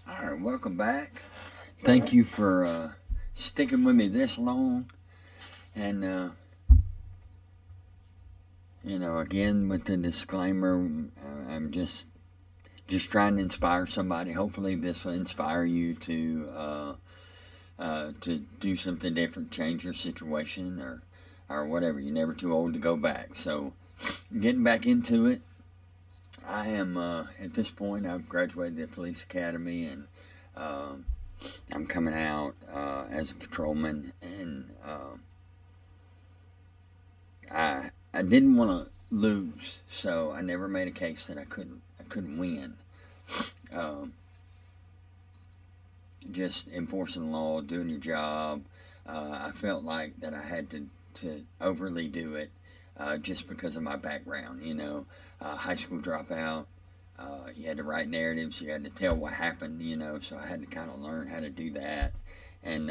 All right, welcome back. Thank you for sticking with me this long. And, again, with the disclaimer, I'm just trying to inspire somebody. Hopefully, this will inspire you to do something different, change your situation, or whatever. You're never too old to go back. So, getting back into it, I am at this point. I've graduated the police academy, and um, I'm coming out as a patrolman, and I didn't want to lose, so I never made a case that I couldn't win. Um, just enforcing the law, doing your job. I felt like that I had to overly do it just because of my background. High school dropout. You had to write narratives. You had to tell what happened. So I had to kind of learn how to do that, and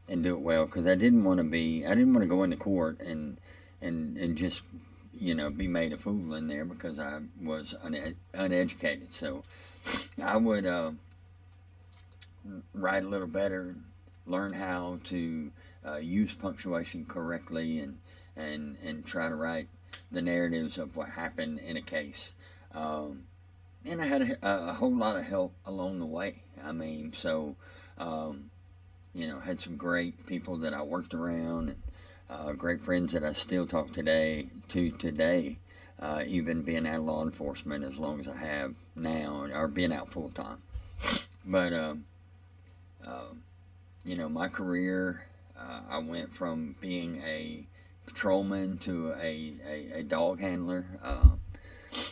and do it well because I didn't want to be. I didn't want to go into court and just be made a fool in there because I was uneducated. So I would write a little better, learn how to use punctuation correctly, and try to write the narratives of what happened in a case. And I had a whole lot of help along the way. I mean, so had some great people that I worked around, and great friends that I still talk to today, even being out of law enforcement as long as I have now, or being out full time. But uh, my career, I went from being a patrolman to a dog handler.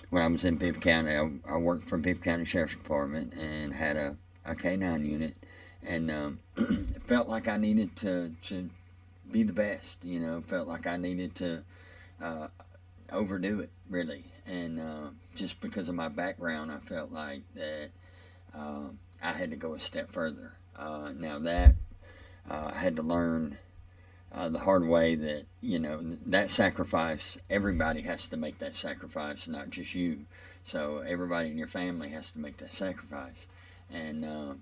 When I was in Bibb County, I worked for Bibb County Sheriff's Department and had a K9 unit, and felt like I needed to be the best. Felt like I needed to uh, overdo it, really. And just because of my background, I felt like that I had to go a step further. Now that I had to learn the hard way that that sacrifice, everybody has to make that sacrifice, not just you. So everybody in your family has to make that sacrifice, and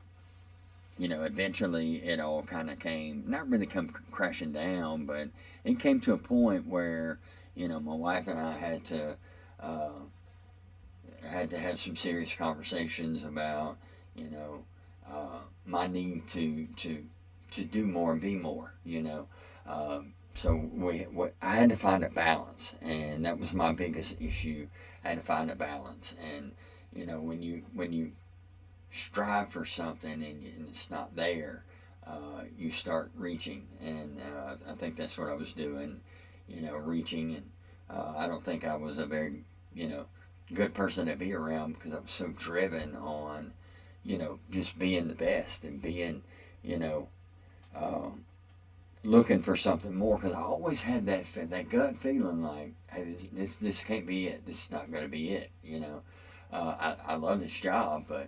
eventually it all kind of came, not really come crashing down, but it came to a point where my wife and I uh, had to have some serious conversations about my need to do more and be more. So I had to find a balance, and that was my biggest issue. I had to find a balance, and when you strive for something and it's not there, you start reaching, and I think that's what I was doing. Reaching, and I don't think I was a very good person to be around because I was so driven on just being the best and being you know um, looking for something more because I always had that gut feeling like, hey, this can't be it. This is not going to be it. I love this job, but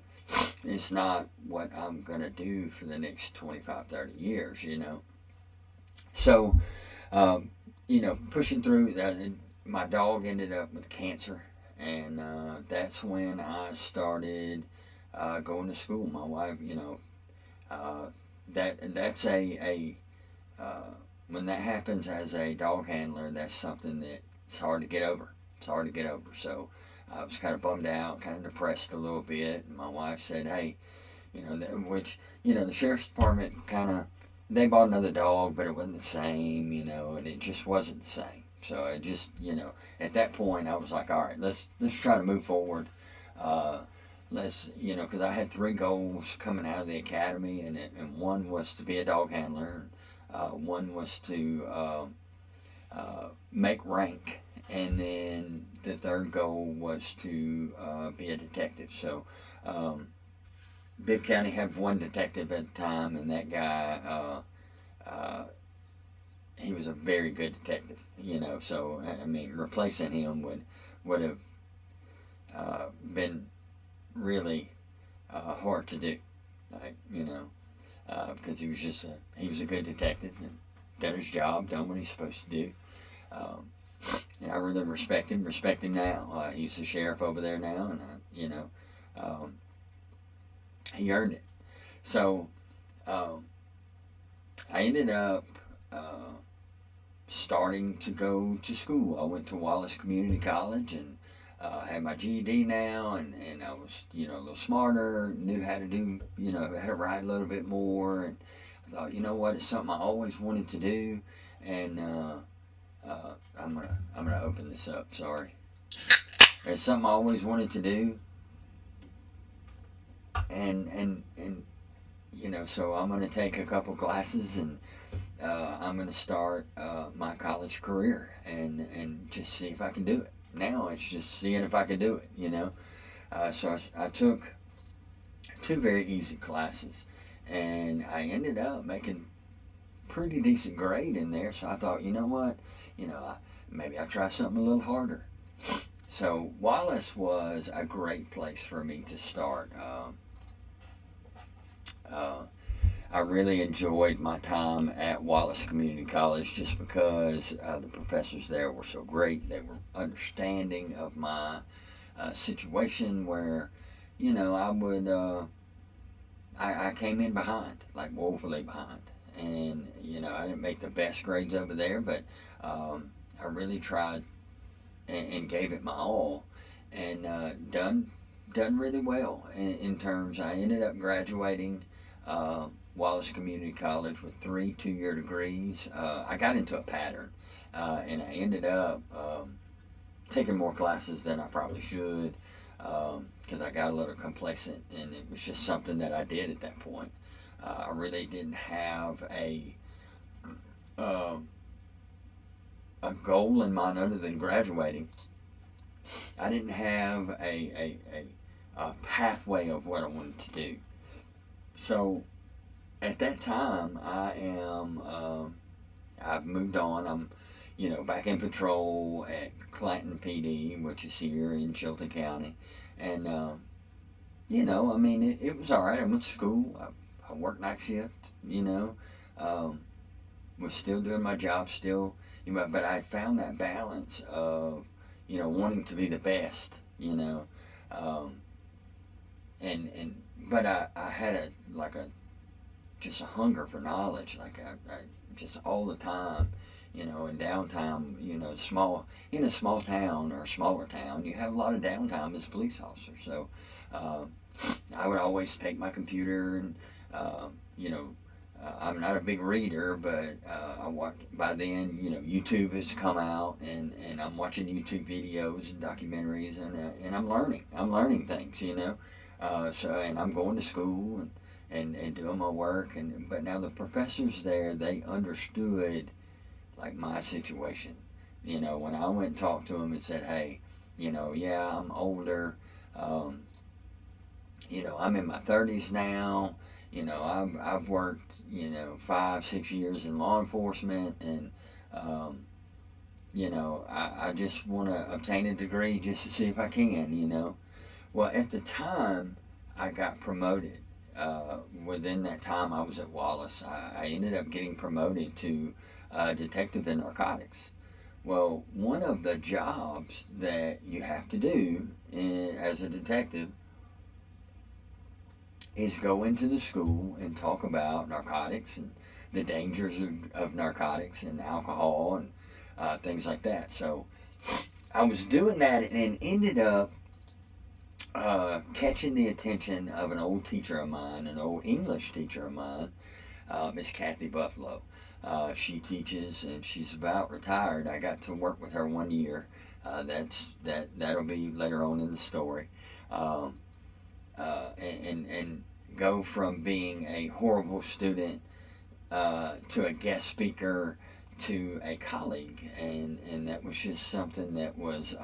it's not what I'm going to do for the next 25, 30 years. So pushing through that, my dog ended up with cancer, and that's when I started going to school. My wife, uh, that's a uh, when that happens as a dog handler, that's something that it's hard to get over. It's hard to get over. So I was kind of bummed out, kind of depressed a little bit. And my wife said, "Hey, which the sheriff's department kind of they bought another dog, but it wasn't the same, and it just wasn't the same. So I just, at that point, I was like, all right, let's try to move forward. Uh, because I had three goals coming out of the academy, and one was to be a dog handler, one was to make rank, and then the third goal was to be a detective. So Bibb County had one detective at the time, and that guy, uh, he was a very good detective. So I mean, replacing him would have been really hard to do. Like because he was a good detective and done his job, done what he's supposed to do. Um, and I really respect him now. He's the sheriff over there now, and um, he earned it. So um, I ended up starting to go to school. I went to Wallace Community College and had my GED now, and I was, a little smarter, knew how to do, how to write a little bit more, and I thought, you know what, it's something I always wanted to do, and I'm gonna open this up. Sorry, it's something I always wanted to do, and so I'm gonna take a couple classes and I'm going to start my college career and just see if I can do it. Now it's just seeing if I can do it. So I took two very easy classes, and I ended up making pretty decent grade in there. So I thought, you know what, maybe I'll try something a little harder. So Wallace was a great place for me to start. I really enjoyed my time at Wallace Community College just because the professors there were so great. They were understanding of my situation where, I came in behind, like woefully behind. And, I didn't make the best grades over there, but I really tried and gave it my all and done really well in terms. I ended up graduating Wallace Community College with 3 2-year degrees. I got into a pattern, and I ended up taking more classes than I probably should because I got a little complacent, and it was just something that I did at that point. I really didn't have uh, a goal in mind other than graduating. I didn't have a pathway of what I wanted to do. So at that time, I've moved on. I'm, back in patrol at Clanton PD, which is here in Chilton County. And, it was all right. I went to school. I worked night shift, was still doing my job, still, but I found that balance of, wanting to be the best, but I had just a hunger for knowledge, I just all the time, in downtime, in a small town or a smaller town, you have a lot of downtime as a police officer. So I would always take my computer and, I'm not a big reader, but I watched, by then, YouTube has come out, and I'm watching YouTube videos and documentaries, and I'm learning things, and I'm going to school and doing my work, but now the professors there, they understood like my situation. When I went and talked to them and said, hey, yeah, I'm older, I'm in my 30s now, I've worked 5-6 years in law enforcement, and I just want to obtain a degree just to see if I can. Well, at the time I got promoted. Within that time I was at Wallace, I ended up getting promoted to detective in narcotics. Well, one of the jobs that you have to do as a detective is go into the school and talk about narcotics and the dangers of narcotics and alcohol and things like that. So I was doing that and ended up catching the attention of an old teacher of mine, an old English teacher of mine, Miss Kathy Buffalo. She teaches, and she's about retired. I got to work with her 1 year. That'll be later on in the story. And go from being a horrible student to a guest speaker to a colleague, and that was just something that was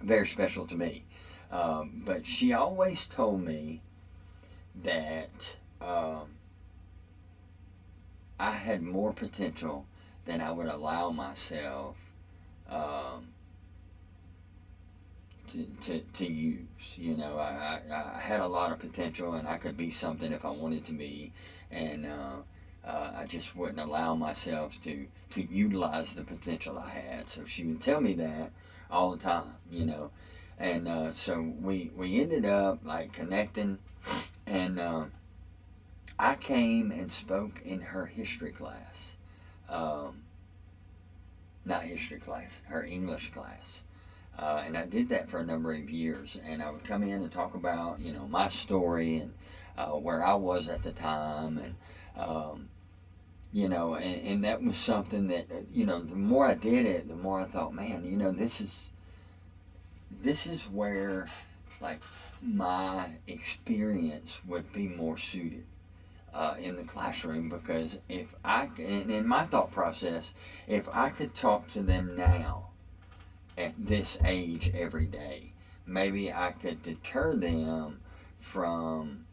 very special to me. But she always told me that I had more potential than I would allow myself to use. I had a lot of potential, and I could be something if I wanted to be, and I just wouldn't allow myself to utilize the potential I had. So she would tell me that all the time, and so we ended up like connecting, And I came and spoke in her history class. Um, Not history class, her English class. And I did that for a number of years. And I would come in and talk about, my story and where I was at the time. And, and that was something that, the more I did it, the more I thought, man, this is where, like, my experience would be more suited. In the classroom, because if I, and in my thought process, if I could talk to them now at this age every day, maybe I could deter them from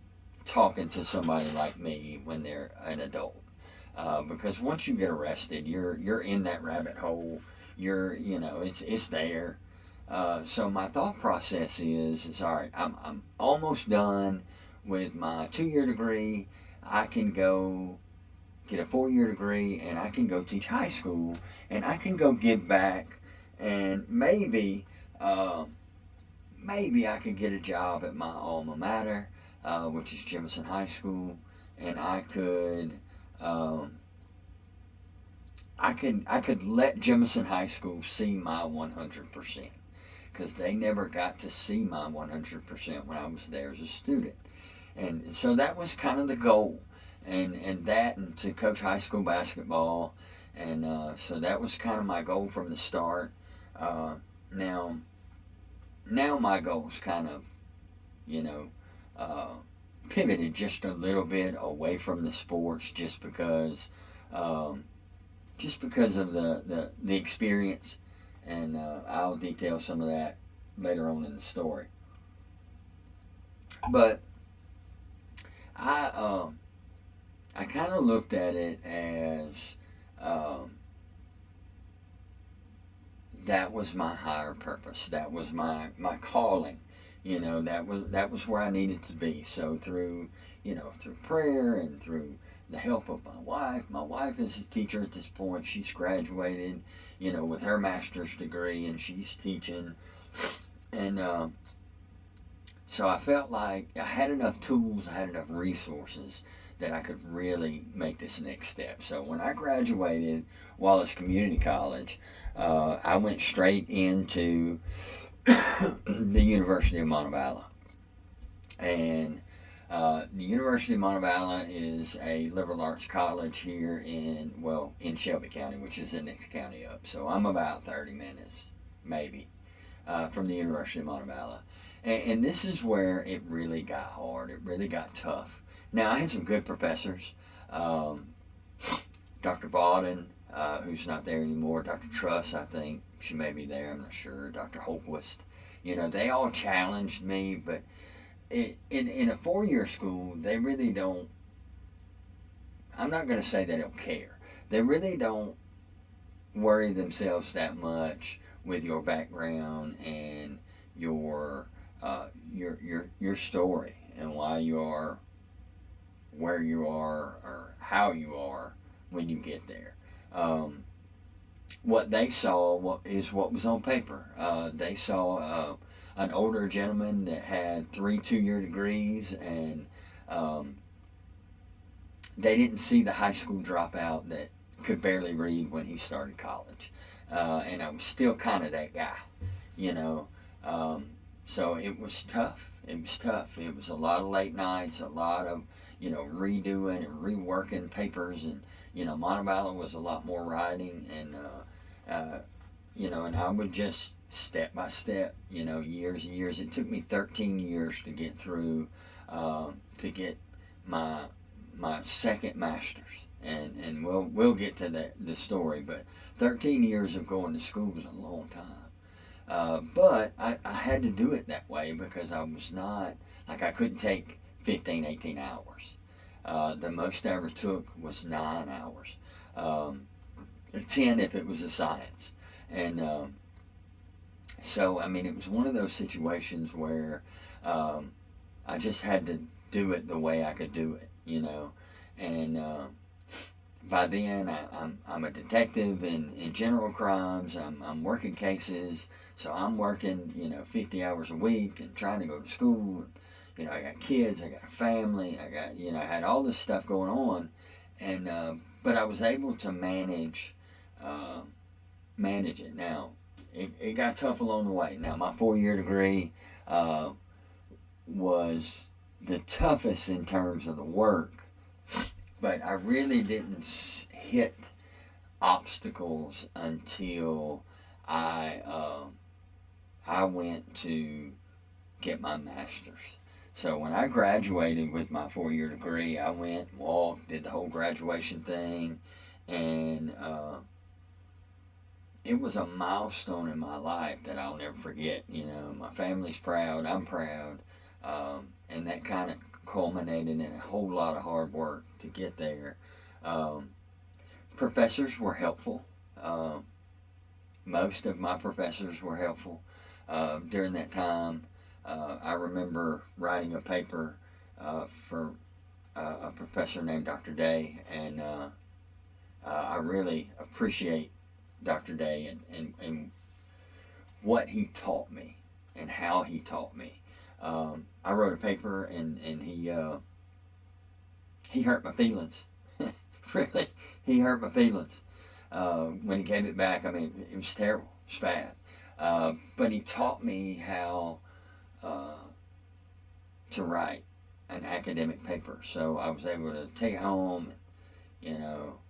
talking to somebody like me when they're an adult. Because once you get arrested, you're in that rabbit hole. It's there. So my thought process is all right. I'm almost done with my 2-year degree. I can go get a 4-year degree, and I can go teach high school, and I can go give back, and maybe I could get a job at my alma mater, which is Jefferson High School, and I could let Jefferson High School see my 100%, because they never got to see my 100% when I was there as a student. And so that was kind of the goal, and to coach high school basketball, and so that was kind of my goal from the start. Now my goal's kind of, pivoted just a little bit away from the sports, just because of the experience, and I'll detail some of that later on in the story. But I kind of looked at it as that was my higher purpose. That was my calling. That was where I needed to be. So through prayer and through the help of my wife. My wife is a teacher at this point. She's graduated, with her master's degree, and she's teaching. And so I felt like I had enough tools, I had enough resources that I could really make this next step. So when I graduated Wallace Community College, I went straight into the University of Montevallo. And the University of Montevallo is a liberal arts college here in Shelby County, which is the next county up. So I'm about 30 minutes, maybe, from the University of Montevallo. And this is where it really got hard. It really got tough. Now, I had some good professors. Dr. Bawden, who's not there anymore. Dr. Truss, I think. She may be there. I'm not sure. Dr. Holquist. They all challenged me. But in a 4-year school, they really don't. I'm not going to say they don't care. They really don't worry themselves that much with your background and your story and why you are where you are or how you are when you get there. What they saw is what was on paper. They saw an older gentleman that had 3 2-year degrees, and they didn't see the high school dropout that could barely read when he started college. And I was still kind of that guy, So it was tough. It was tough. It was a lot of late nights, a lot of, redoing and reworking papers. And, Montevallo was a lot more writing. And, and I would just step by step, years and years. It took me 13 years to get through, to get my second master's. And we'll get to the story. But 13 years of going to school was a long time. But I had to do it that way because I was not, I couldn't take 15, 18 hours. The most I ever took was 9 hours. 10 if it was a science. And so, it was one of those situations where I just had to do it the way I could do it, And by then, I'm a detective in general crimes. I'm working cases. So I'm working, 50 hours a week and trying to go to school. you know, I got kids, I got a family, I got, you know, I had all this stuff going on, and but I was able to uh, manage it. Now, it got tough along the way. Now, my 4-year degree was the toughest in terms of the work, but I really didn't hit obstacles until I I went to get my master's. So when I graduated with my 4-year degree, I went, walked, did the whole graduation thing, and it was a milestone in my life that I'll never forget. You know, my family's proud, I'm proud, and that kind of culminated in a whole lot of hard work to get there. Um, Professors were helpful. Most of my professors were helpful during that time. I remember writing a paper for a professor named Dr. Day, and I really appreciate Dr. Day and what he taught me and how he taught me. I wrote a paper, and he hurt my feelings. Really, he hurt my feelings when he gave it back. I mean, it was terrible. It was bad. But he taught me how to write an academic paper. So I was able to take it home and, you know,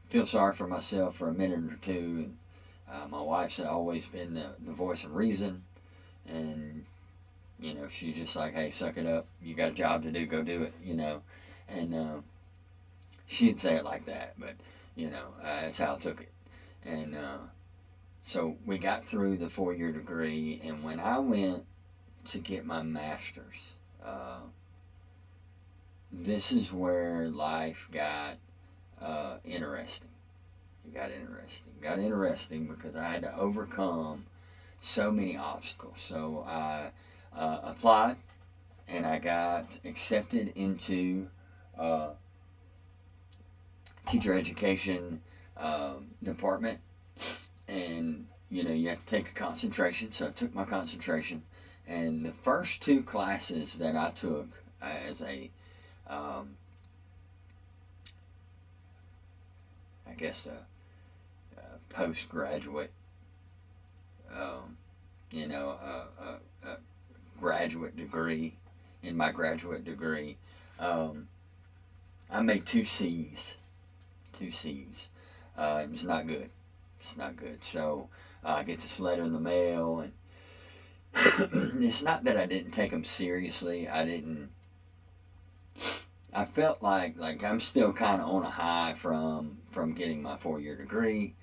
feel sorry for myself for a minute or two. And my wife's always been the voice of reason. And, you know, she's just like, hey, suck it up. You got a job to do, go do it, you know. And she'd say it like that, but, you know, that's how I took it. And so we got through the 4-year degree, and when I went to get my master's, this is where life got interesting. It got interesting. It got interesting because I had to overcome so many obstacles. So I applied, and I got accepted into teacher education department. And, you know, you have to take a concentration. So I took my concentration. And the first 2 classes that I took as a, I guess, a postgraduate, you know, a graduate degree, in my graduate degree, I made 2 C's. 2 C's. It was not good. It's not good. So I get this letter in the mail, and it's not that I didn't take them seriously. I felt like I'm still kind of on a high from getting my 4-year degree,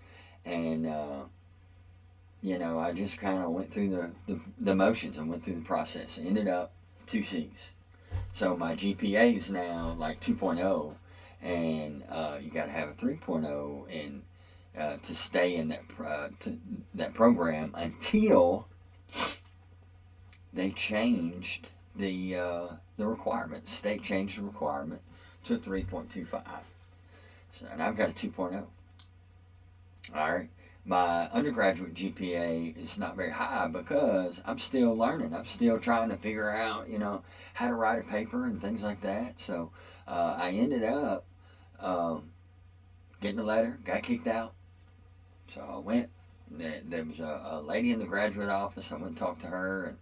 and you know, I just kind of went through the motions and went through the process. Ended up 2 C's. So my GPA is now like 2.0, and you got to have a 3.0 in to stay in that program until they changed the requirement. The state changed the requirement to a 3.25. So, and I've got a 2.0. All right. My undergraduate GPA is not very high because I'm still learning. I'm still trying to figure out, you know, how to write a paper and things like that. So I ended up getting a letter, got kicked out. So I went. There was a lady in the graduate office. I went and talked to her,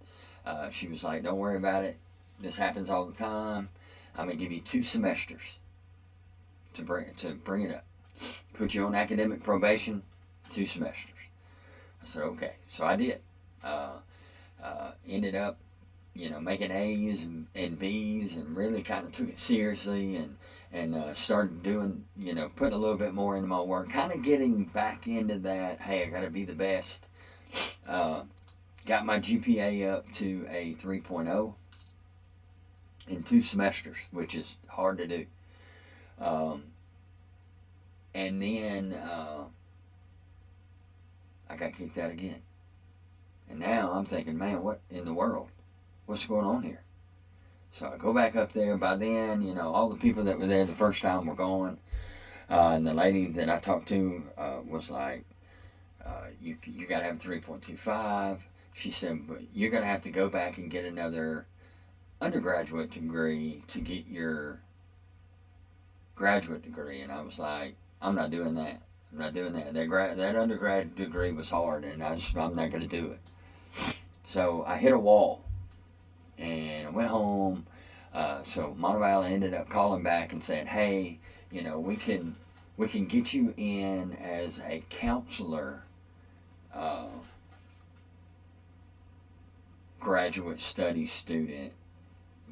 and she was like, "Don't worry about it. This happens all the time. I'm gonna give you 2 semesters to bring it up. Put you on academic probation, 2 semesters." I said, "Okay." So I did. Ended up, you know, making A's and B's, and really kind of took it seriously, and started doing, you know, putting a little bit more into my work, kind of getting back into that, hey, I got to be the best. Got my GPA up to a 3.0 in 2 semesters, which is hard to do. And then I got kicked out again. And now I'm thinking, man, what in the world? What's going on here? So I go back up there. By then, you know, all the people that were there the first time were gone. And the lady that I talked to was like, you got to have 3.25. She said, but you're going to have to go back and get another undergraduate degree to get your graduate degree. And I was like, I'm not doing that. I'm not doing that. That undergrad degree was hard, and I'm not going to do it. So I hit a wall, and I went home. So Montevallo ended up calling back and saying, "Hey, we can get you in as a counselor, uh, graduate study student,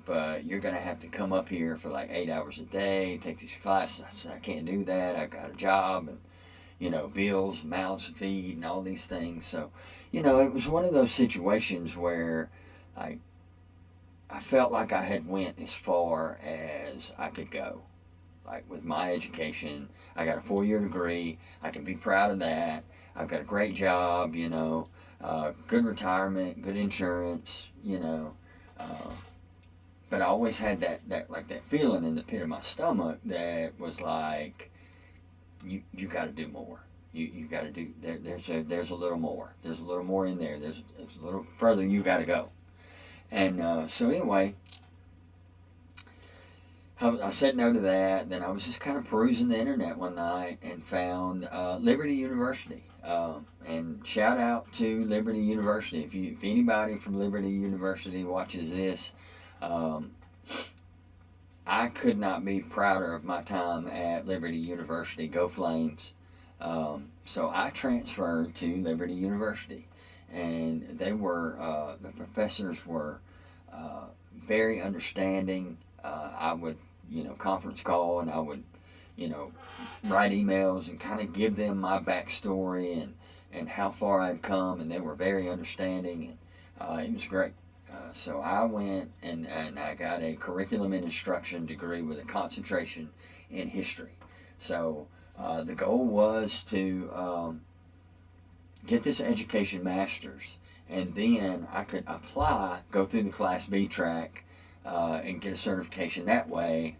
but you're going to have to come up here for like 8 hours a day, take these classes." I said, "I can't do that. I got a job and bills, mouths to feed, and all these things." So, it was one of those situations where, like, I felt like I had went as far as I could go. Like with my education, I got a 4-year degree. I can be proud of that. I've got a great job. Good retirement, good insurance. Uh, but I always had that feeling in the pit of my stomach that was like, you got to do more. You got to do there's a little more. There's a little more in there. There's a little further you got to go. And so anyway, I said no to that. Then I was just kind of perusing the internet one night and found Liberty University. And shout out to Liberty University. If anybody from Liberty University watches this, I could not be prouder of my time at Liberty University. Go Flames! So I transferred to Liberty University, and they were the professors were very understanding. I would conference call, and I would write emails and kind of give them my backstory and how far I'd come, and they were very understanding, and it was great. So I went and I got a curriculum and instruction degree with a concentration in history. So the goal was to get this education master's, and then I could apply, go through the Class B track, and get a certification that way,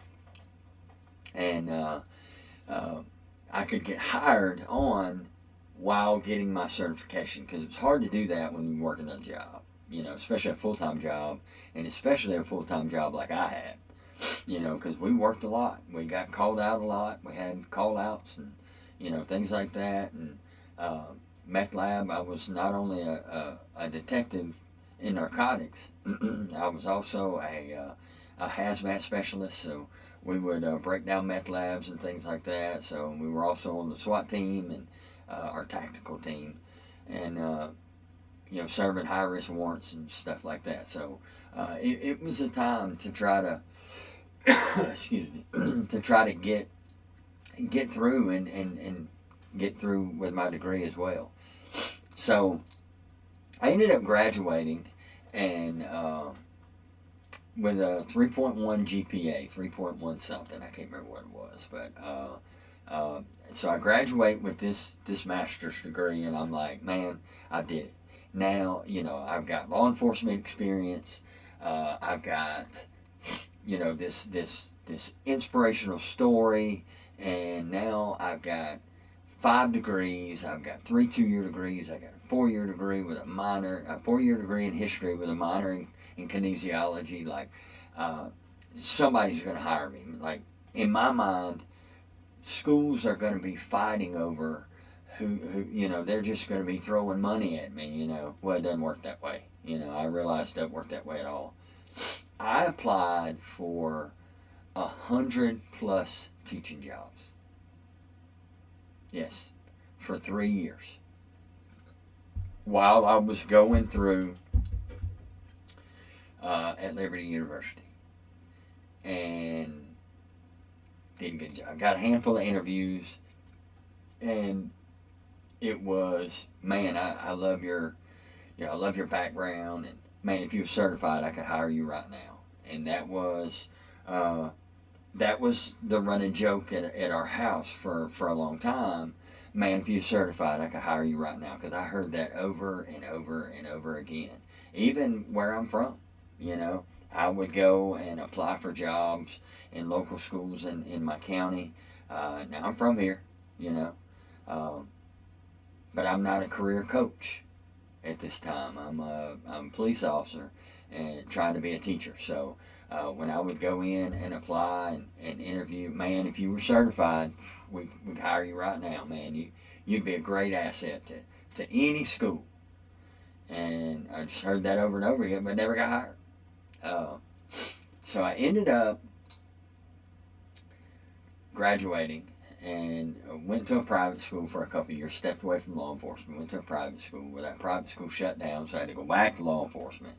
and I could get hired on while getting my certification, because it's hard to do that when you're working a job, especially a full-time job, and especially a full-time job like I had, because we worked a lot. We got called out a lot. We had call-outs and, things like that. And meth lab, I was not only a detective in narcotics, I was also a hazmat specialist, so we would break down meth labs and things like that. So we were also on the SWAT team and our tactical team, and serving high-risk warrants and stuff like that. So it was a time to try to excuse me, to try to get through and get through with my degree as well. So I ended up graduating and with a 3.1 GPA, 3.1 something. I can't remember what it was, but so I graduate with this master's degree, and I'm like, man, I did it. Now, I've got law enforcement experience. I've got, this inspirational story, and now I've got 5 degrees. I've got 3 2-year degrees. I got a 4-year degree with a 4-year degree in history with a minor in kinesiology. Like, somebody's going to hire me. Like, in my mind, schools are going to be fighting over who they're just going to be throwing money at me. Well, it doesn't work that way. I realized it doesn't work that way at all. I applied for 100+ teaching jobs. Yes, for 3 years. While I was going through at Liberty University, and didn't get a job. I got a handful of interviews, and it was, man, I love your, I love your background, and man, if you were certified, I could hire you right now. And that was the running joke at our house for a long time. Man, if you're certified, I could hire you right now, because I heard that over and over and over again. Even where I'm from, I would go and apply for jobs in local schools in my county. Now I'm from here, but I'm not a career coach. at this time. I'm a police officer and trying to be a teacher. So when I would go in and apply and interview, man, if you were certified, we'd hire you right now, man. You'd be a great asset to any school. And I just heard that over and over again, but never got hired. So I ended up graduating and went to a private school for a couple of years, stepped away from law enforcement, went to a private school where that private school shut down, so I had to go back to law enforcement.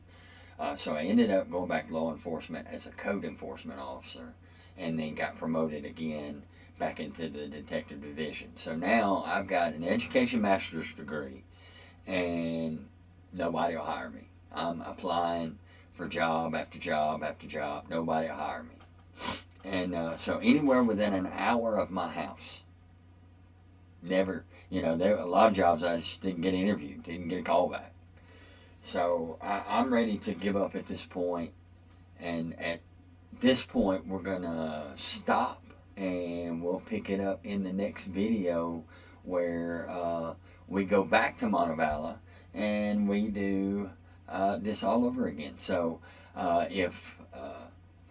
So I ended up going back to law enforcement as a code enforcement officer and then got promoted again back into the detective division. So now I've got an education master's degree and nobody will hire me. I'm applying for job after job after job. Nobody will hire me. And so anywhere within an hour of my house, never, there were a lot of jobs I just didn't get interviewed, didn't get a call back. So I'm ready to give up at this point. And at this point, we're going to stop and we'll pick it up in the next video where we go back to Montevallo and we do this all over again. So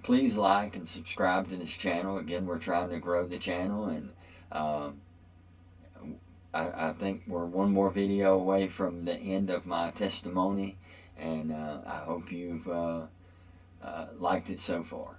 please like and subscribe to this channel. Again, we're trying to grow the channel, and I think we're one more video away from the end of my testimony, and I hope you've liked it so far.